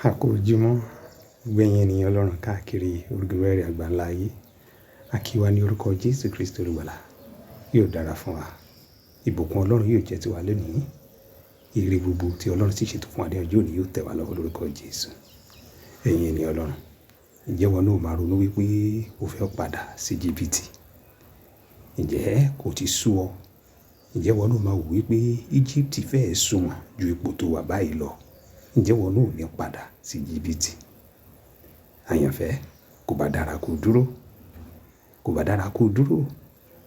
A kú ojúmọ́, gbẹ̀yìn ènìyàn Ọlọ́run káàkiri orígun àgbáńlá ayé. A kí wa ní orúkọ Jésù Kristi Olùgbàlà. Yóò dára fún wa. Ìbùkún Ọlọ́run yóò jẹ́ tiwa lónìí. Ire gbogbo tí Ọlọ́run sì ṣètò fún wa ní ọjọ́ òní yóò tẹ̀ wá lọ́wọ́ lórúkọ Jésù. Ẹ̀yin ènìyàn Ọlọ́run, ǹjẹ́ wọn náà máa ronú wípé o fẹ́ padà sí Íjíbítì? Ǹjẹ́ kò ti sú ọ? Ǹjẹ́ wọn náà máa wò wípé Íjíbítì fẹ́ẹ̀ sunwọ̀n ju ipò tó wà báyìí lọ? Ǹjẹ́ wọn náà ò ní padà sí Íjíbítì? Àyànfẹ́, kò bá dára kó dúró. Kò bá dára kó dúró.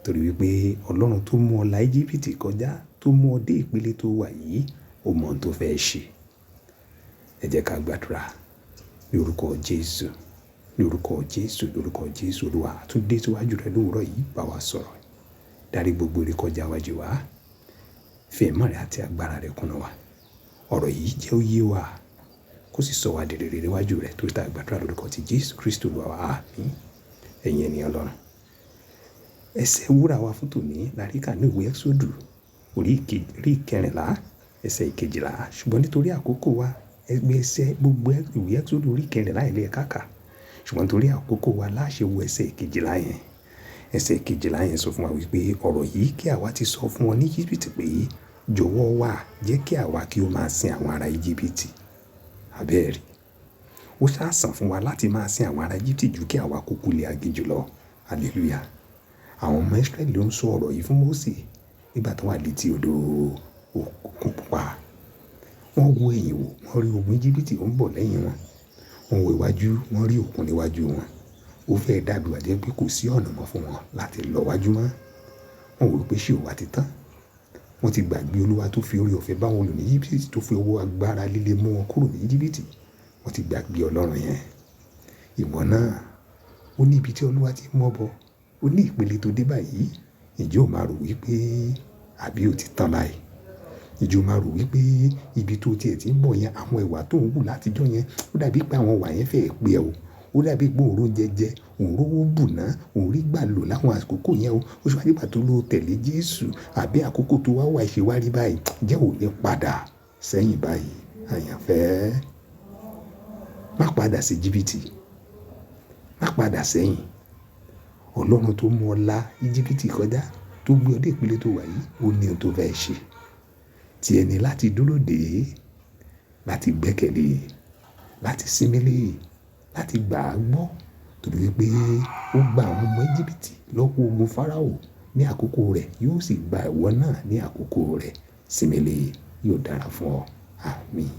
Torí wípé Ọlọ́run tó mú ọ la Íjíbítì kọjá, tó mú ọ dé ìpele tó wà yìí, ó mọ ohun tó fẹ́ ṣe. Ẹ jẹ́ ká gbàdúrà ní orúkọ Jésù. Ní orúkọ Jésù, ní orúkọ Jésù. Olúwa, a tún dé síwájú rẹ lówùúrọ̀ yìí, bá wa sọ̀rọ̀. Dárí gbogbo ìrékọjá wájú wa. Fi ẹ̀mọ́ rẹ àti agbára rẹ kúnná wa. Ọ̀rọ̀ yìí jẹ́ ó yé wa, kó sì sọ wá di rere níwájú rẹ̀ torí tá a gbàdúrà lórúkọ ti Jésù Kristi Olúwa wa. Àmín. Ẹ̀yin ènìyàn Ọlọ́run, ẹsẹ̀ wúrà wa fún tòní la rí kà ní ìwé Ẹ́kísódù orí ìkẹrìnlá ẹsẹ̀ ìkejìlá. Ṣùgbọ́n nítorí àkókò wa, gbogbo ìwé Ẹ́kísódù orí ìkẹrìnlá ilé kàkà. Ṣùgbọ́n nítorí àkókò wa láṣẹ wo ẹsẹ̀ ìkejìlá yẹn. Ẹsẹ̀ ìkejìlá yẹn sọ fún wa wípé ọ̀rọ̀ yìí kí àwa ti sọ fún wọn ní Íjíbítì pé jọ̀wọ́ wá jẹ́ kí àwa kí ó máa sin àwọn ará Íjíbítì. Àbẹ́ẹ̀rí. Ó ṣàsàn fún wa láti máa sin àwọn ará Íjíbítì ju kí àwa kúkú lé aginjù lọ. Hallelujah. Àwọn ọmọ Ísírẹ́lì ló ń sọ ọ̀rọ̀ yìí fún Mósè nígbà tó wà létí odò Òkun Pupa. Wọ́n wo ẹ̀yìn wò, wọ́n rí ogun Íjíbítì ó ń bọ̀ lẹ́yìn wọn. Wọ́n wo iwájú, wọ́n rí òkun níwájú wọn. Ó fẹ́ dàbí wà jẹ́ pé kò sí ọ̀nà mọ́ fún wọn láti lọ wájú mọ́. Wọ́n wò pé ṣé òwà ti tán. Wọ́n ti gbàgbé Olúwa tó fi oore ọ̀fẹ́ bá wọn lò ní Íjíbítì, tó fi owó agbára líle mú wọn kúrò ní Íjíbítì. Wọ́n ti gbàgbé Ọlọ́run yẹn. Ìwọ náà, ó ní ibi tí Olúwa ti mú ọ bọ̀. Ó ní ìpele tó dé báyìí. Ǹjẹ́ o máa rò wípé àbí ó ti tán báyìí? Ǹjẹ́ o máa rò wípé ibi tó tiẹ̀ ti ń bọ̀ yẹn, àwọn ìwà tó ń wù látijọ́ yẹn, ó dàbí pé àwọn ìwà yẹn fẹ́ẹ̀ pé ẹ o. Ó dàbí pé òun ró jẹjẹ, òun rówó bùná, òun rí gbà lò láwọn àkókò yẹn o. Ó ṣe wá nígbà tó ló tẹ̀lé Jésù àbí àkókò tó wá wà ṣe wá rí báyìí. Ǹjẹ́ ò ní padà sẹ́yìn báyìí? Àyànfẹ́, má padà sí Íjíbítì. Má padà sẹ́yìn. Ọlọ́run tó mú ọ la Íjíbítì kọjá, tó gbé ọ dé ìpele tó wà yìí, ó ní ohun tó fẹ́ ṣe. Tí ẹni láti dúró dè, láti gbẹ́kẹ̀lé, láti sinmi lé, láti gbà á gbọ́. Torí wípé ó gba àwọn ọmọ Íjíbítì lọ́wọ́ ogun Fáráò ní àkókò rẹ̀, yóò sì gba ìwọ náà ní àkókò rẹ̀. Sinmi lé, yóò dára fún ọ. Àmín.